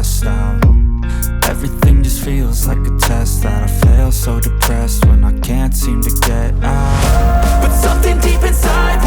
stressed out. Everything just feels like a test that I fail, so depressed when I can't seem to get out. But something deep inside